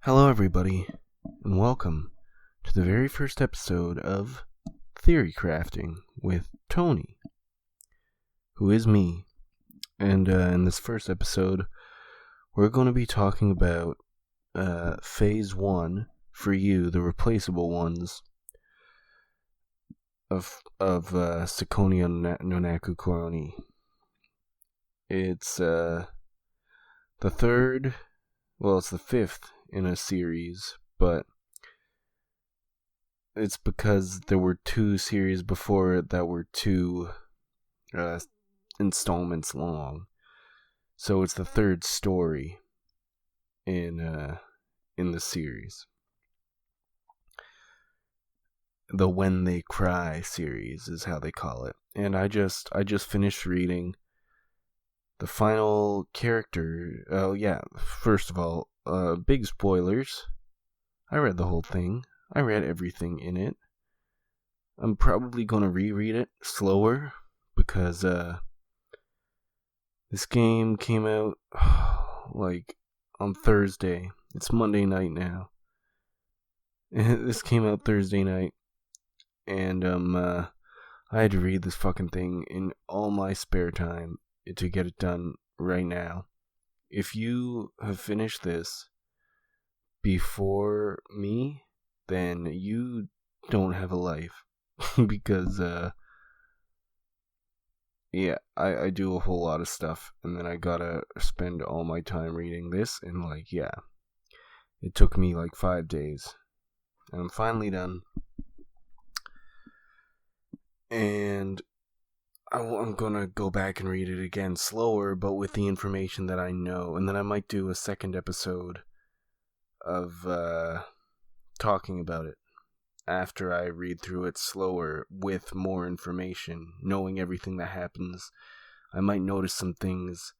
Hello, everybody, and welcome to the very first episode of Theory Crafting with Tony, who is me. And in this first episode, we're going to be talking about Phase 1 for you, the replaceable ones of Ciconia no Naku Koro. It's the third, well, it's the fifth in a series, but it's because there were two series before it that were two installments long. So it's the third story in the series. The When They Cry series is how they call it. And I just finished reading the final character. Oh yeah, first of all, big spoilers. I read the whole thing. I read everything in it. I'm probably gonna reread it slower because this game came out like on Thursday. It's Monday night now. This came out Thursday night, and I had to read this fucking thing in all my spare time to get it done right now. If you have finished this before me, then you don't have a life. Because, yeah, I do a whole lot of stuff, and then I gotta spend all my time reading this, and it took me 5 days, and I'm finally done. And I'm gonna go back and read it again slower, but with the information that I know, and then I might do a second episode of talking about it after I read through it slower with more information, knowing everything that happens. I might notice some things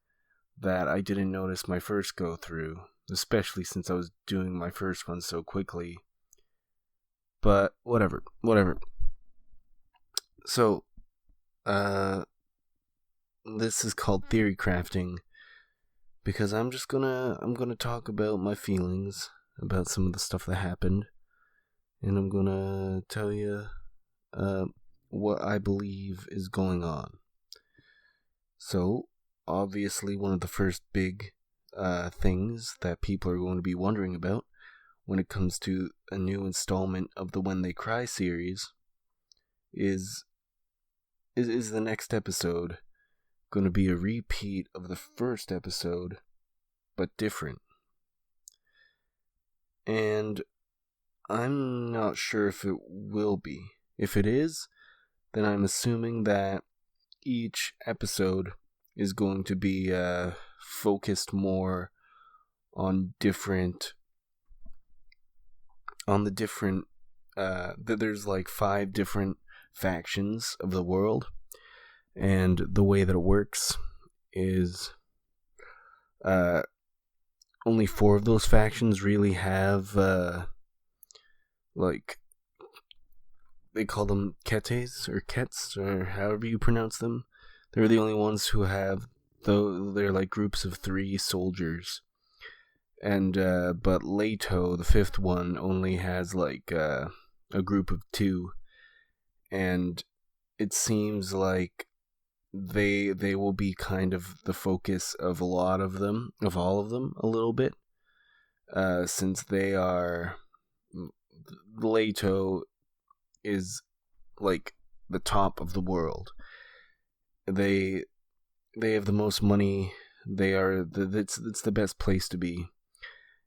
that I didn't notice my first go through, especially since I was doing my first one so quickly. But whatever. So, this is called theory crafting because I'm gonna talk about my feelings about some of the stuff that happened, and I'm gonna tell you what I believe is going on. So, obviously, one of the first big things that people are going to be wondering about when it comes to a new installment of the When They Cry series is the next episode going to be a repeat of the first episode, but different? And I'm not sure if it will be. If it is, then I'm assuming that each episode is going to be focused more on the different there's 5 different factions of the world, and the way that it works is only 4 of those factions really have they call them ketes or kets or however you pronounce them. They're the only ones who have, though they're groups of 3 soldiers. And but Leto, the 5th one, only has a group of 2, and it seems like they will be kind of the focus of all of them a little bit, since they are, Leto is the top of the world. They have the most money. They are it's the best place to be.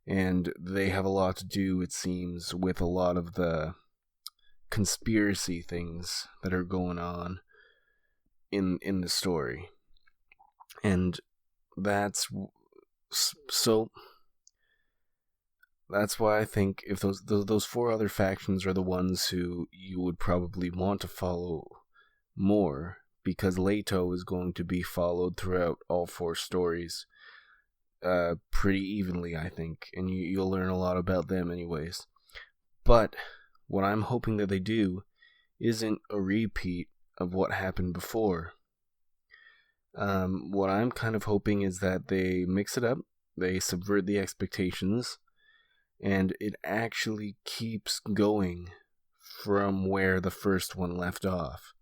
And they have a lot to do, it seems, with a lot of the conspiracy things that are going on in the story. And that's why I think if those 4 other factions are the ones who you would probably want to follow more, because Leto is going to be followed throughout all 4 stories pretty evenly, I think, and you'll learn a lot about them anyways. But what I'm hoping that they do isn't a repeat of what happened before. What I'm kind of hoping is that they mix it up, they subvert the expectations, and it actually keeps going from where the first one left off,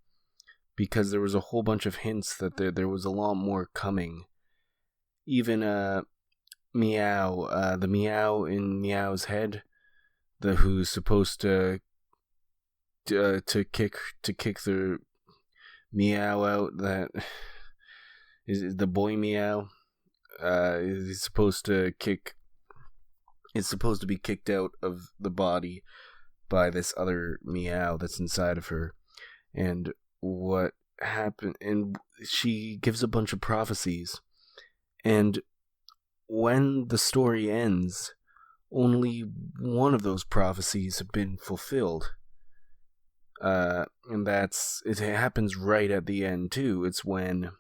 because there was a whole bunch of hints that there was a lot more coming. Even Meow, the Meow in Meow's head, the who's supposed to kick the Meow out, that is the boy Meow. Is supposed to be kicked out of the body by this other Meow that's inside of her. And what happened, and she gives a bunch of prophecies, and when the story ends, only one of those prophecies have been fulfilled. And it happens right at the end too. It's when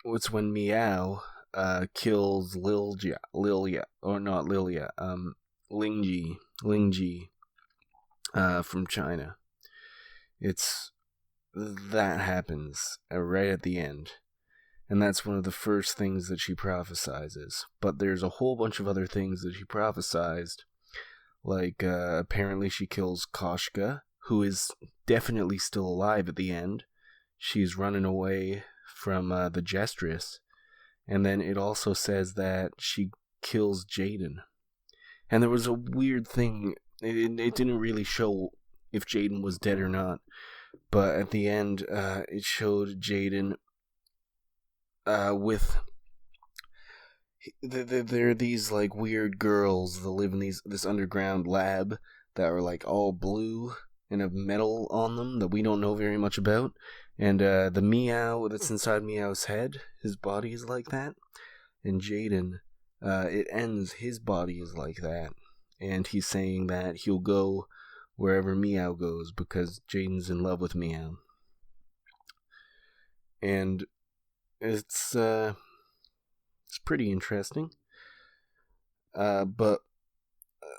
Meow kills Lingji from China. That happens right at the end. And that's one of the first things that she prophesizes. But there's a whole bunch of other things that she prophesized. Like, apparently she kills Koshka, who is definitely still alive at the end. She's running away from the Jestress. And then it also says that she kills Jaden. And there was a weird thing. It didn't really show if Jaden was dead or not. But at the end, it showed Jaden with... There are these, like, weird girls that live in this underground lab that are, like, all blue and have metal on them that we don't know very much about. And the Meow that's inside Meow's head, his body is like that. And Jaden, it ends, his body is like that. And he's saying that he'll go wherever Meow goes because Jaden's in love with Meow. And it's pretty interesting. But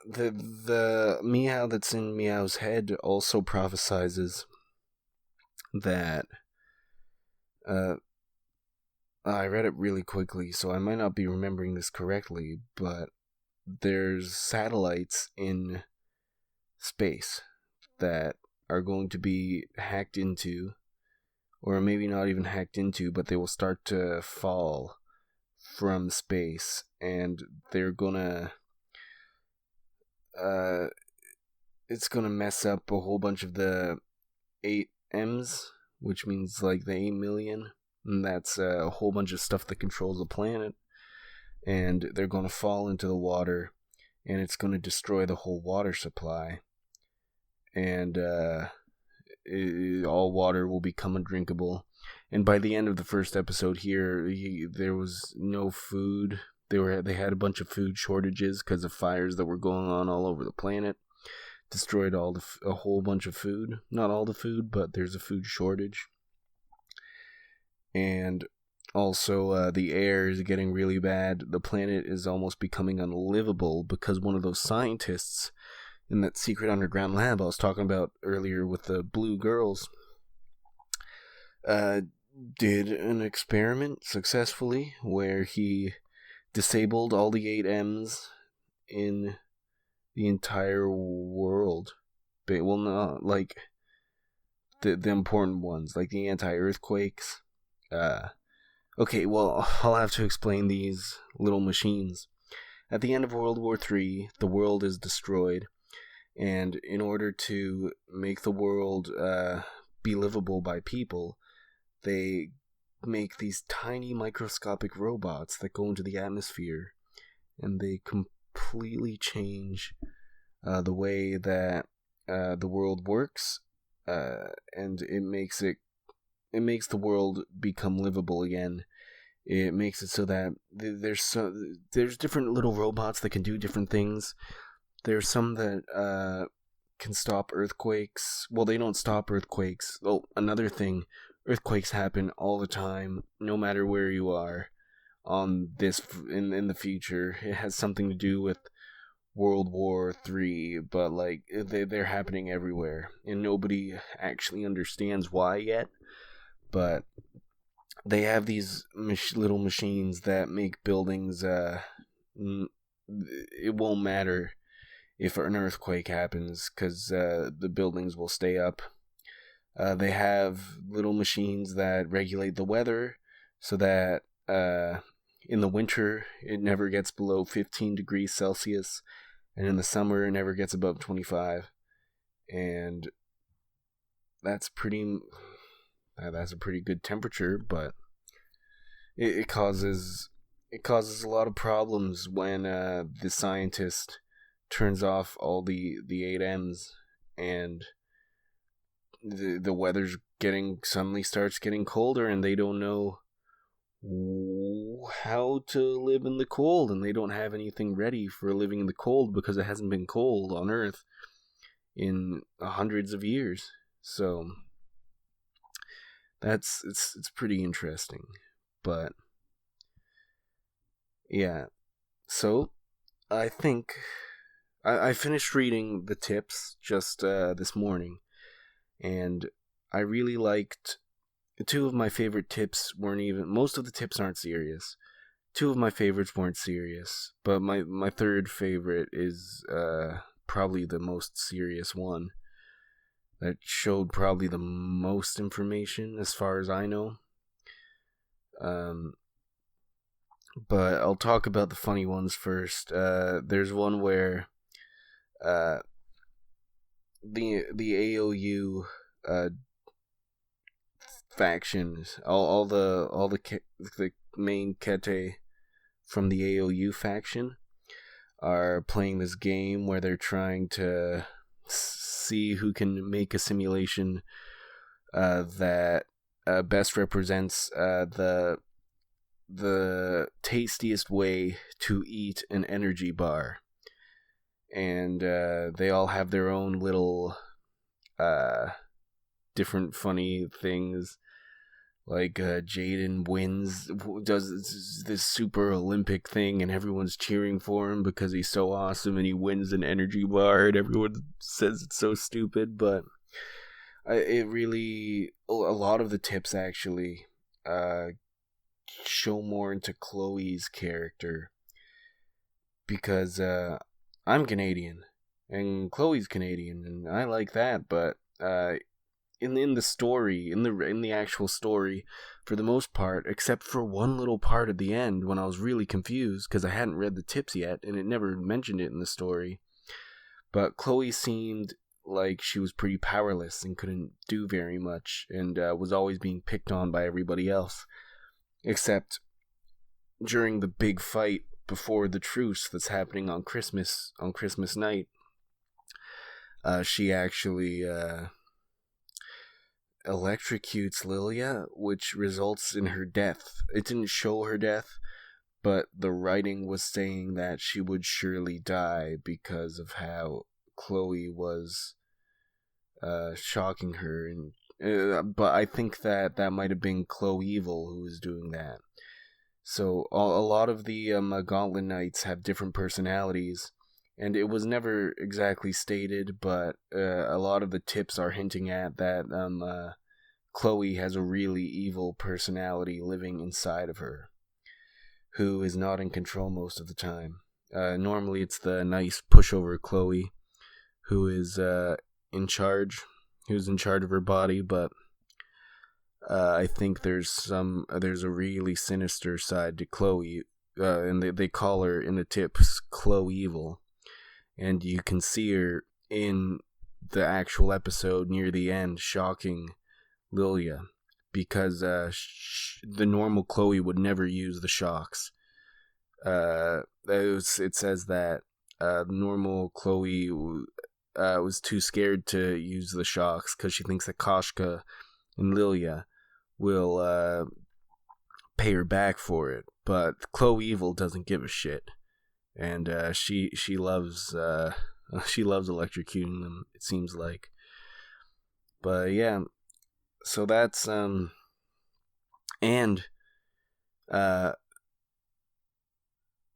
the Meow that's in Meow's head also prophesizes that I read it really quickly, so I might not be remembering this correctly, but there's satellites in space that are going to be hacked into, or maybe not even hacked into, but they will start to fall from space, and they're gonna it's gonna mess up a whole bunch of the 8Ms, which means like the 8 million, and that's a whole bunch of stuff that controls the planet, and they're gonna fall into the water, and it's gonna destroy the whole water supply, and all water will become undrinkable. And by the end of the first episode here, there was no food. They had a bunch of food shortages because of fires that were going on all over the planet. Destroyed a whole bunch of food. Not all the food, but there's a food shortage. And also, the air is getting really bad. The planet is almost becoming unlivable because one of those scientists in that secret underground lab I was talking about earlier with the blue girls did an experiment successfully where he disabled all the 8Ms in the entire world. But, well, not like the important ones, like the anti-earthquakes. Okay, well, I'll have to explain these little machines. At the end of World War III, the world is destroyed, and in order to make the world be livable by people, they make these tiny microscopic robots that go into the atmosphere, and they completely change the way that the world works, and it makes the world become livable again. It makes it so that there's different little robots that can do different things. There's some that can stop earthquakes. Well, they don't stop earthquakes. Oh, another thing, earthquakes happen all the time, no matter where you are on this in the future. It has something to do with World War III, but like they're happening everywhere, and nobody actually understands why yet. But they have these little machines that make buildings it won't matter if an earthquake happens, because the buildings will stay up. They have little machines that regulate the weather so that in the winter it never gets below 15 degrees Celsius, and in the summer it never gets above 25. And that's a pretty good temperature, but it causes a lot of problems when the scientist turns off all the 8Ms, and the weather's suddenly starts getting colder, and they don't know how to live in the cold, and they don't have anything ready for living in the cold because it hasn't been cold on Earth in hundreds of years. So it's pretty interesting. But yeah, so I think I finished reading the tips just this morning, and I really liked two of my favorite tips. Most of the tips aren't serious. Two of my favorites weren't serious, but my third favorite is probably the most serious one that showed probably the most information as far as I know. But I'll talk about the funny ones first. There's one where the AOU factions, all the main kete from the AOU faction are playing this game where they're trying to see who can make a simulation that best represents the tastiest way to eat an energy bar. And they all have their own little different funny things. Like Jaden does this super Olympic thing, and everyone's cheering for him because he's so awesome, and he wins an energy bar, and everyone says it's so stupid. But a lot of the tips actually show more into Chloe's character, because I'm Canadian and Chloe's Canadian, and I like that. But in the story, in the actual story, for the most part, except for one little part at the end when I was really confused because I hadn't read the tips yet, and it never mentioned it in the story. But Chloe seemed like she was pretty powerless and couldn't do very much, and was always being picked on by everybody else, except during the big fight before the truce that's happening on Christmas night. She actually electrocutes Lilia, which results in her death. It didn't show her death, but the writing was saying that she would surely die because of how Chloe was shocking her. And but I think that might have been Chloe Evil who was doing that. So a lot of the Gauntlet Knights have different personalities, and it was never exactly stated, but a lot of the tips are hinting at that Chloe has a really evil personality living inside of her, who is not in control most of the time. Normally it's the nice pushover Chloe who is in charge, who's in charge of her body, but I think there's a really sinister side to Chloe, and they call her in the tips Chloe Evil, and you can see her in the actual episode near the end shocking Lilia, because the normal Chloe would never use the shocks. It says that normal Chloe was too scared to use the shocks because she thinks that Koshka and Lilia will pay her back for it. But Chloe Evil doesn't give a shit, and she loves electrocuting them, it seems like. But yeah, so that's and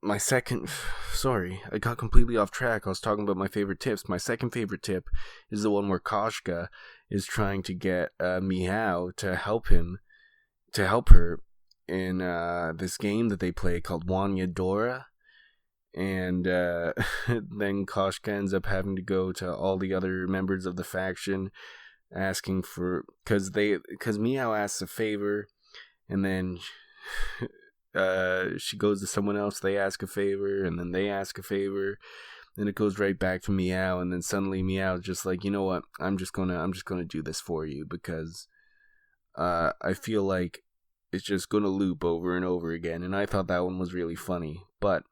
my second, sorry, I got completely off track. I was talking about my favorite tips. My second favorite tip is the one where Koshka is trying to get Meow to help her in this game that they play called Wanya Dora. and then Koshka ends up having to go to all the other members of the faction asking for, because Meow asks a favor, and then she goes to someone else, they ask a favor, and then they ask a favor, then it goes right back to Meow, and then suddenly Meow's just like, you know what, I'm just gonna do this for you, because I feel like it's just gonna loop over and over again. And I thought that one was really funny. But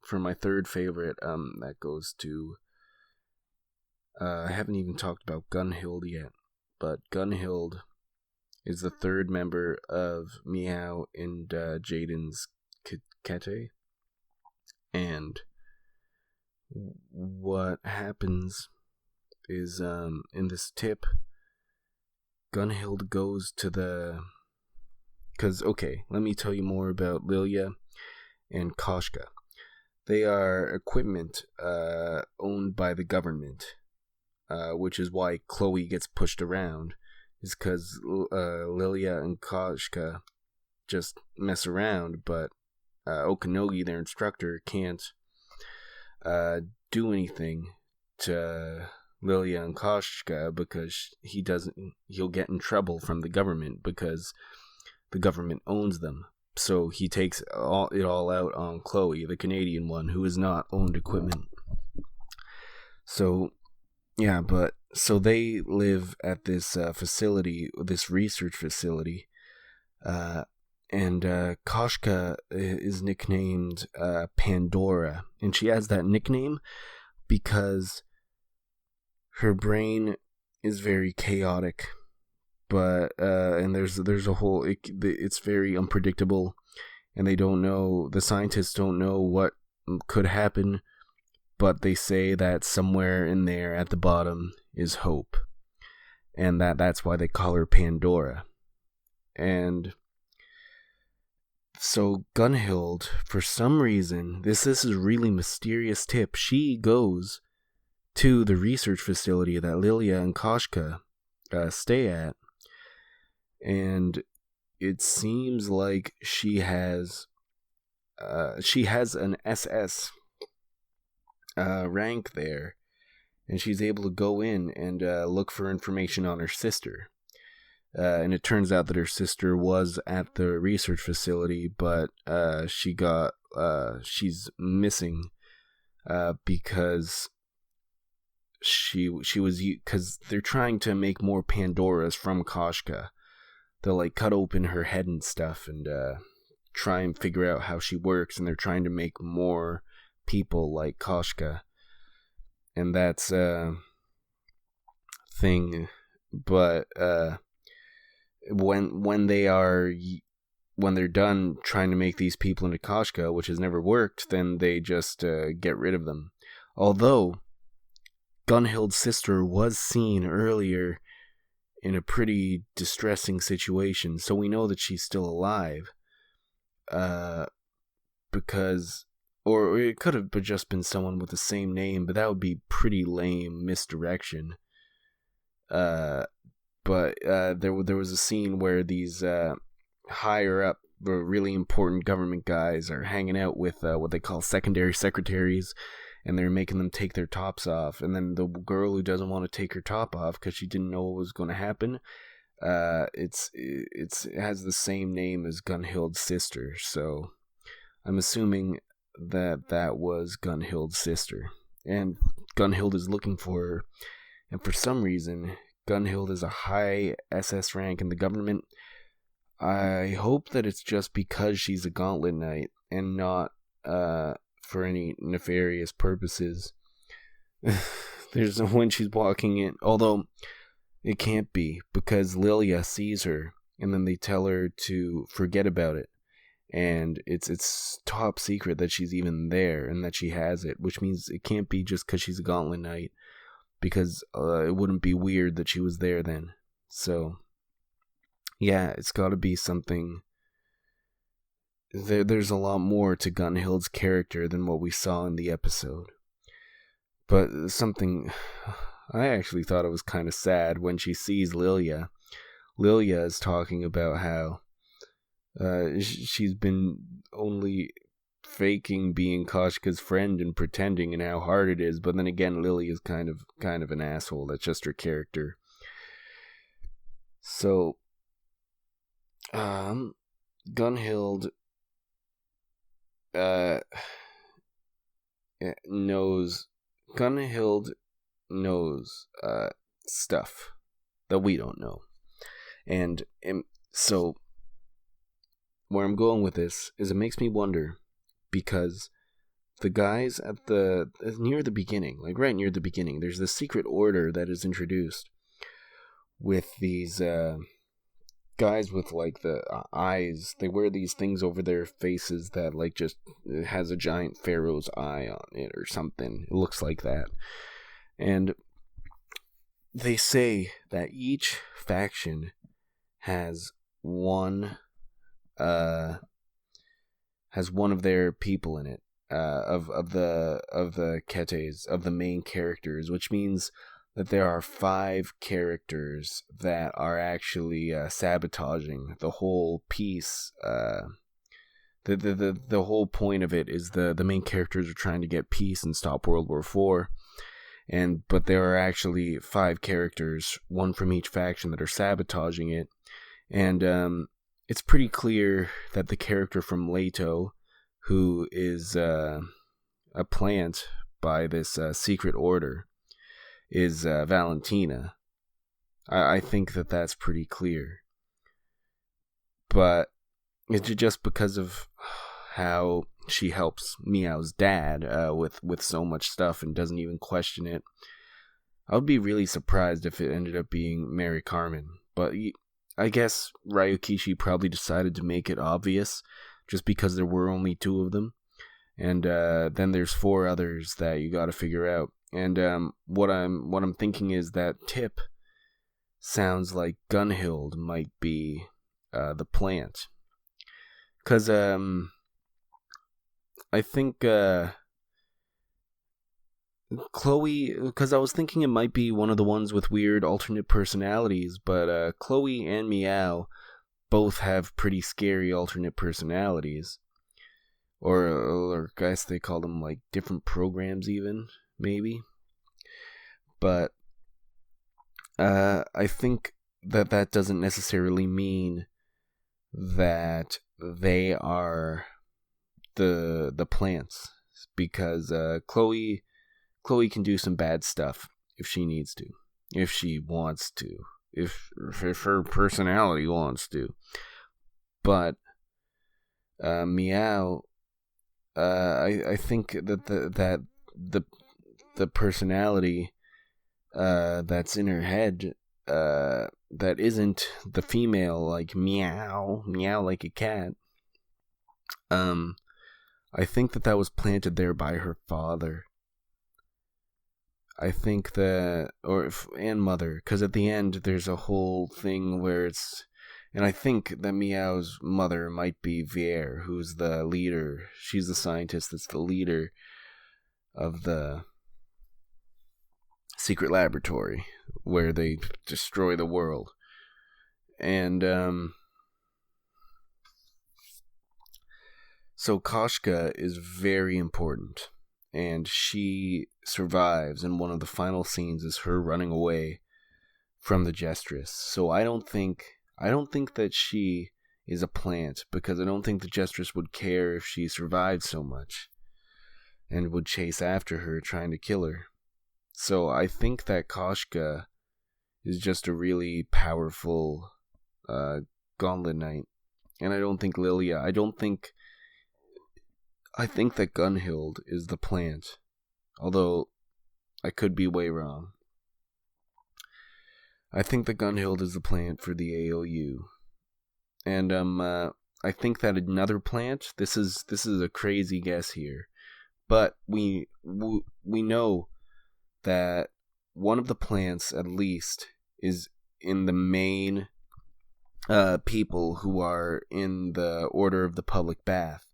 for my third favorite, that goes to I haven't even talked about Gunhild yet, but Gunhild is the third member of Meow and Jaden's Kete. And what happens is, in this tip, Gunhild goes to the... Because, okay, let me tell you more about Lilia and Koshka. They are equipment owned by the government, which is why Chloe gets pushed around, is because Lilia and Koshka just mess around, but Okanogi, their instructor, can't do anything to Lilia and Koshka because he'll get in trouble from the government because the government owns them. So he takes it all out on Chloe, the Canadian one, who is not owned equipment. So, yeah, so they live at this facility, this research facility, and Koshka is nicknamed Pandora, and she has that nickname because her brain is very chaotic. But and there's a whole, it's very unpredictable, and the scientists don't know what could happen, but they say that somewhere in there at the bottom is hope, and that's why they call her Pandora. And so Gunhild, for some reason, this is a really mysterious tip, she goes to the research facility that Lilia and Koshka stay at. And it seems like she has an SS rank there, and she's able to go in and look for information on her sister. And it turns out that her sister was at the research facility, but she's missing because she was, because they're trying to make more Pandoras from Koshka. They'll like cut open her head and stuff and try and figure out how she works, and they're trying to make more people like Koshka, and that's a thing. But when they're done trying to make these people into Koshka, which has never worked, then they just get rid of them. Although Gunhild's sister was seen earlier in a pretty distressing situation, so we know that she's still alive. Because, or it could have just been someone with the same name, but that would be pretty lame misdirection. But there was a scene where these higher up, really important government guys are hanging out with what they call secondary secretaries, and they're making them take their tops off. And then the girl who doesn't want to take her top off because she didn't know what was going to happen, it has the same name as Gunhild's sister. So I'm assuming that was Gunhild's sister. And Gunhild is looking for her. And for some reason, Gunhild is a high SS rank in the government. I hope that it's just because she's a Gauntlet Knight and not for any nefarious purposes. There's when she's walking in, although it can't be, because Lilia sees her and then they tell her to forget about it, and it's top secret that she's even there and that she has it, which means it can't be just because she's a Gauntlet Knight, because it wouldn't be weird that she was there then. So yeah, it's got to be something. There's a lot more to Gunhild's character than what we saw in the episode. But something, I actually thought it was kind of sad when she sees Lilia. Lilia is talking about how she's been only faking being Koshka's friend and pretending and how hard it is, but then again, Lily is kind of an asshole. That's just her character. So, Gunhild knows stuff that we don't know. And so where I'm going with this is it makes me wonder, because the guys at near the beginning, like right near the beginning, there's this secret order that is introduced with these guys with like the eyes. They wear these things over their faces that like just it has a giant pharaoh's eye on it or something. It looks like that. And they say that each faction has one of their people in it, of the Ketes, of the main characters, which means that there are 5 characters that are actually sabotaging the whole piece. The whole point of it is the main characters are trying to get peace and stop World War IV. But there are actually 5 characters, one from each faction, that are sabotaging it. And it's pretty clear that the character from Leto, who is a plant by this secret order, is Valentina. I think that that's pretty clear. But it's just because of how she helps Meow's dad with so much stuff and doesn't even question it. I would be really surprised if it ended up being Mary Carmen. But I guess Ryukishi probably decided to make it obvious just because there were only 2 of them. And then there's 4 others that you gotta figure out. And what I'm thinking is that Tip sounds like Gunhild might be the plant. Because I think Chloe, because I was thinking it might be one of the ones with weird alternate personalities, but Chloe and Meow both have pretty scary alternate personalities. Or I guess they call them like different programs even, maybe. But I think that doesn't necessarily mean that they are the plants, because Chloe can do some bad stuff if she needs to, if she wants to, if her personality wants to. But Meow, I think that the personality that's in her head, that isn't the female, like meow like a cat. I think that was planted there by her father. I think that, and mother, because at the end there's a whole thing where it's, and I think that Meow's mother might be Vier, who's the leader. She's the scientist that's the leader of the secret laboratory where they destroy the world. And so Koshka is very important, and she survives, and one of the final scenes is her running away from the Jestress. So I don't think that she is a plant, because I don't think the Jestress would care if she survived so much and would chase after her trying to kill her. So I think that Koshka is just a really powerful Gauntlet Knight. And I don't think Lilia, I think that Gunhild is the plant. Although I could be way wrong. I think that Gunhild is the plant for the AOU. And I think that another plant, this is a crazy guess here, but we know that one of the plants, at least, is in the main people who are in the Order of the Public Bath.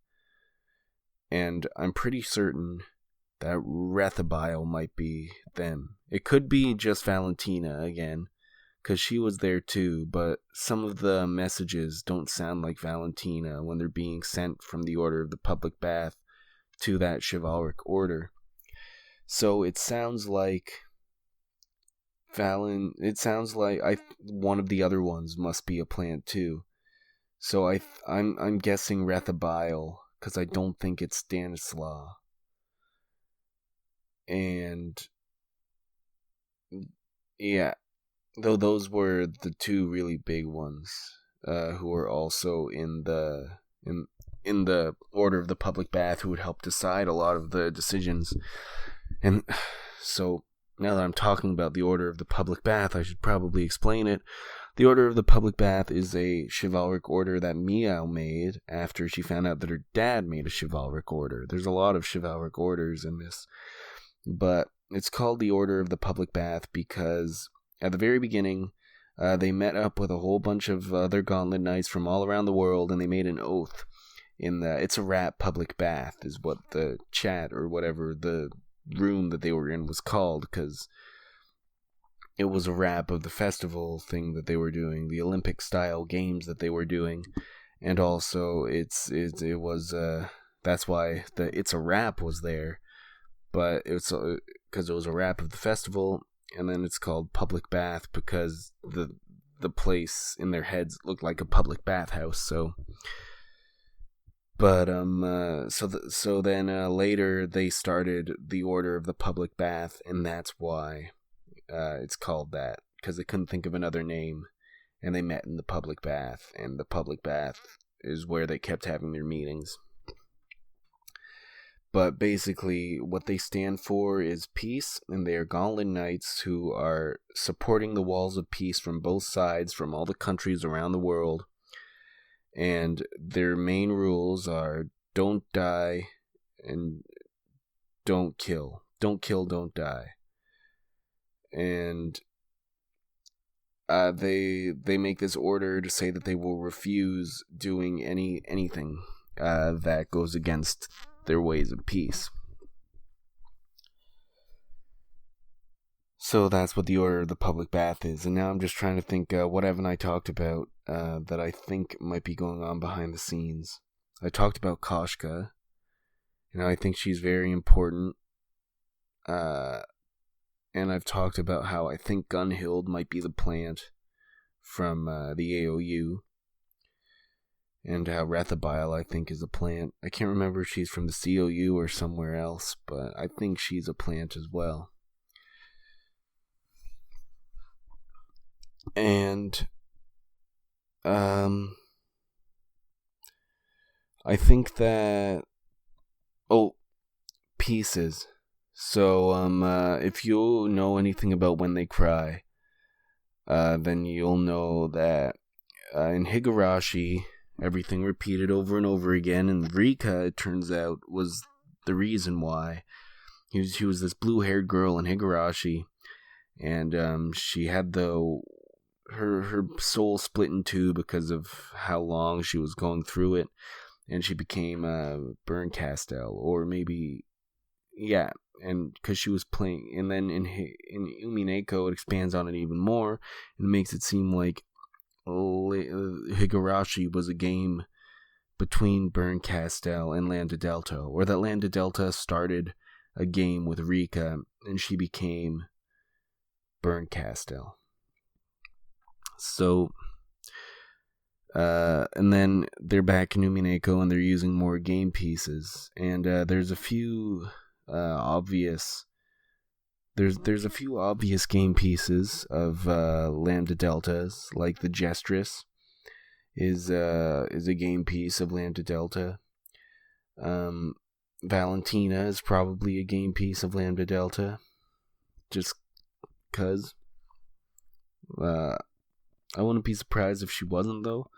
And I'm pretty certain that Rethabile might be them. It could be just Valentina again, because she was there too, but some of the messages don't sound like Valentina when they're being sent from the Order of the Public Bath. to that chivalric order. So it sounds like one of the other ones must be a plant too. So I'm guessing Rethabile, because I don't think it's Stanislaw. And yeah, though those were the two really big ones, who were also in the Order of the Public Bath, who would help decide a lot of the decisions. And so now that I'm talking about the Order of the Public Bath, I should probably explain it. The Order of the Public Bath is a chivalric order that Meow made after she found out that her dad made a chivalric order. There's a lot of chivalric orders in this, but it's called the Order of the Public Bath because at the very beginning, they met up with a whole bunch of other gauntlet knights from all around the world, and they made an oath in the It's a Rat Public Bath is what the chat or whatever the room that they were in was called, because it was a wrap of the festival thing that they were doing, the Olympic style games that they were doing, and also it was that's why the It's a Wrap was there, but it's because it was a wrap of the festival, and then it's called Public Bath because the place in their heads looked like a public bathhouse. So, but so then later they started the Order of the Public Bath, and that's why it's called that, because they couldn't think of another name, and they met in the Public Bath, and the Public Bath is where they kept having their meetings. But basically, what they stand for is peace, and they are gauntlet knights who are supporting the walls of peace from both sides, from all the countries around the world. And their main rules are don't die and don't kill. Don't kill, don't die. And they make this order to say that they will refuse doing anything that goes against their ways of peace. So that's what the Order of the Public Bath is. And now I'm just trying to think, what haven't I talked about that I think might be going on behind the scenes? I talked about Koshka. I think she's very important. And I've talked about how I think Gunhild might be the plant from the AOU. And how Rethabile, I think, is a plant. I can't remember if she's from the COU or somewhere else, but I think she's a plant as well. And I think that pieces. So if you know anything about When They Cry, then you'll know that in Higurashi, everything repeated over and over again, and Rika, it turns out, was the reason why. She was this blue-haired girl in Higurashi, and she had her soul split in two because of how long she was going through it, and she became Berncastel, or maybe, yeah, and because she was playing, and then in Umineko it expands on it even more, and makes it seem like Higurashi was a game between Berncastel and Lambda Delta, or that Lambda Delta started a game with Rika and she became Berncastel. So and then they're back in Umineko and they're using more game pieces, and there's a few obvious game pieces of Lambda Deltas, like the Gestress is a game piece of Lambda Delta. Valentina is probably a game piece of Lambda Delta, just cause. I wouldn't be surprised if she wasn't, though.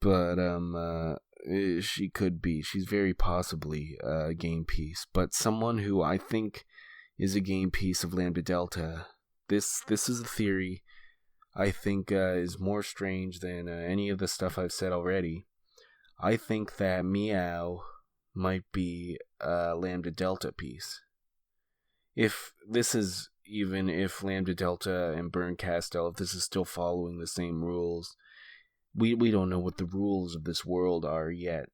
But she could be. She's very possibly a game piece, but someone who I think is a game piece of Lambda Delta. This is a theory I think is more strange than any of the stuff I've said already. I think that Meow might be a Lambda Delta piece. If Lambda Delta and Berncastel, if this is still following the same rules. We don't know what the rules of this world are yet,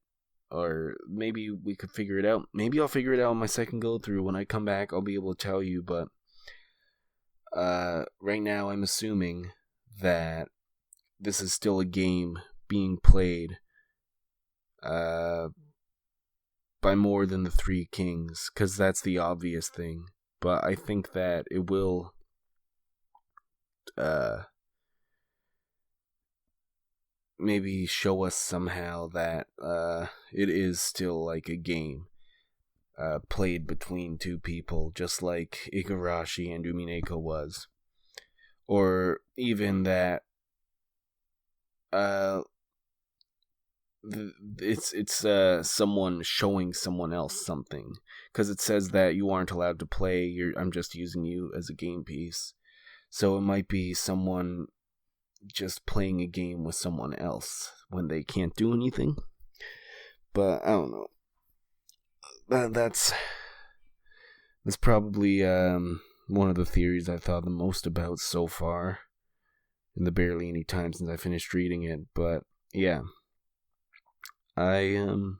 or maybe we could figure it out. Maybe I'll figure it out on my second go through. When I come back, I'll be able to tell you, but right now I'm assuming that this is still a game being played by more than the three kings, because that's the obvious thing. But I think that it will maybe show us somehow that it is still like a game played between two people, just like Igarashi and Umineko was. Or even that it's someone showing someone else something, because it says that you aren't allowed to play. I'm just using you as a game piece. So it might be someone just playing a game with someone else when they can't do anything. But I don't know. That's probably one of the theories I've thought the most about so far in the barely any time since I finished reading it. But yeah, I'm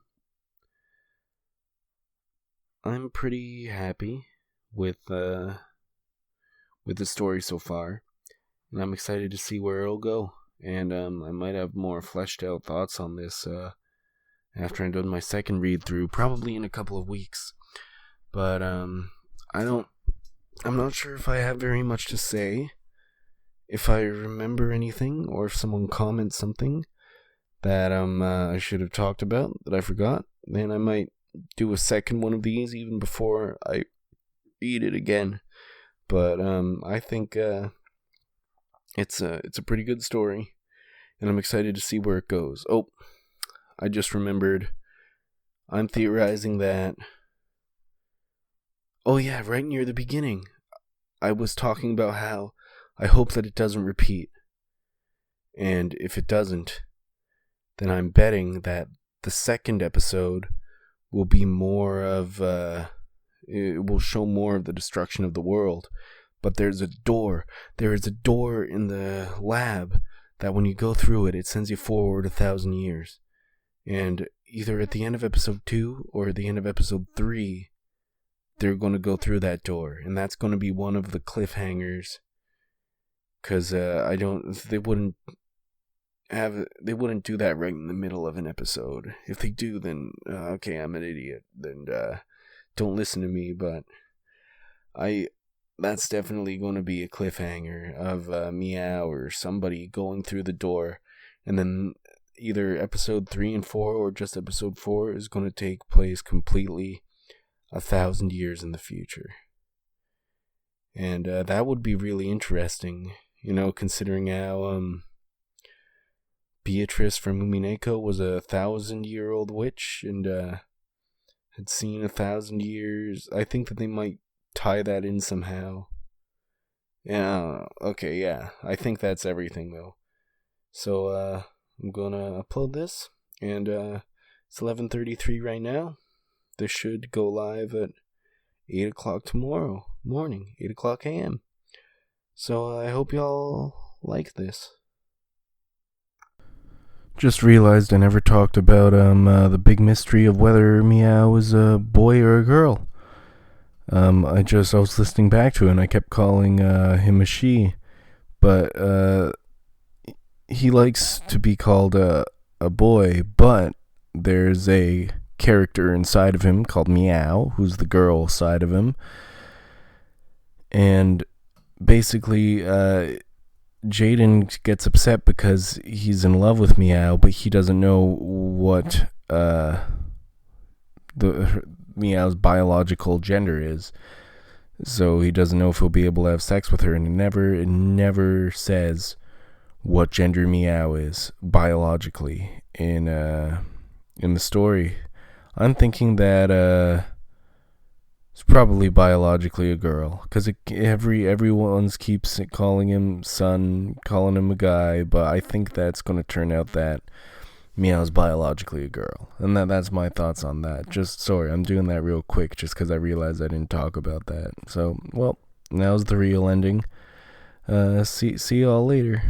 pretty happy with the story so far, and I'm excited to see where it'll go. And I might have more fleshed out thoughts on this after I'm done my second read through, probably in a couple of weeks. But I'm not sure if I have very much to say. If I remember anything, or if someone comments something that I should have talked about that I forgot, then I might do a second one of these even before I read it again. But I think it's a pretty good story, and I'm excited to see where it goes. Oh, I just remembered. I'm theorizing that. Oh yeah, right near the beginning, I was talking about how I hope that it doesn't repeat. And if it doesn't, then I'm betting that the second episode will be more of, it will show more of the destruction of the world. But there is a door in the lab that when you go through it, it sends you forward 1,000 years. And either at the end of episode 2 or at the end of episode 3, they're going to go through that door. And that's going to be one of the cliffhangers. Because they wouldn't do that right in the middle of an episode. If they do, then okay, I'm an idiot. Then don't listen to me. But that's definitely going to be a cliffhanger of Meow or somebody going through the door, and then either episode 3 and 4 or just episode 4 is going to take place completely 1,000 years in the future. And that would be really interesting. Considering how Beatrice from Umineko was a 1,000-year-old witch and had seen 1,000 years. I think that they might tie that in somehow. Yeah, okay, yeah. I think that's everything, though. So, I'm gonna upload this, and it's 11:33 right now. This should go live at 8 o'clock tomorrow morning, 8 o'clock a.m. So I hope y'all like this. Just realized I never talked about the big mystery of whether Meow is a boy or a girl. I was listening back to it and I kept calling him a she, but he likes to be called a boy, but there's a character inside of him called Meow, who's the girl side of him, and basically, Jaden gets upset because he's in love with Meow, but he doesn't know what Meow's biological gender is. So he doesn't know if he'll be able to have sex with her, and it never says what gender Meow is biologically in the story. I'm thinking that it's probably biologically a girl, because everyone keeps calling him son, calling him a guy, but I think that's going to turn out that Meow's biologically a girl, and that's my thoughts on that. Sorry, I'm doing that real quick, just because I realized I didn't talk about that. So, well, now's the real ending. See y'all later.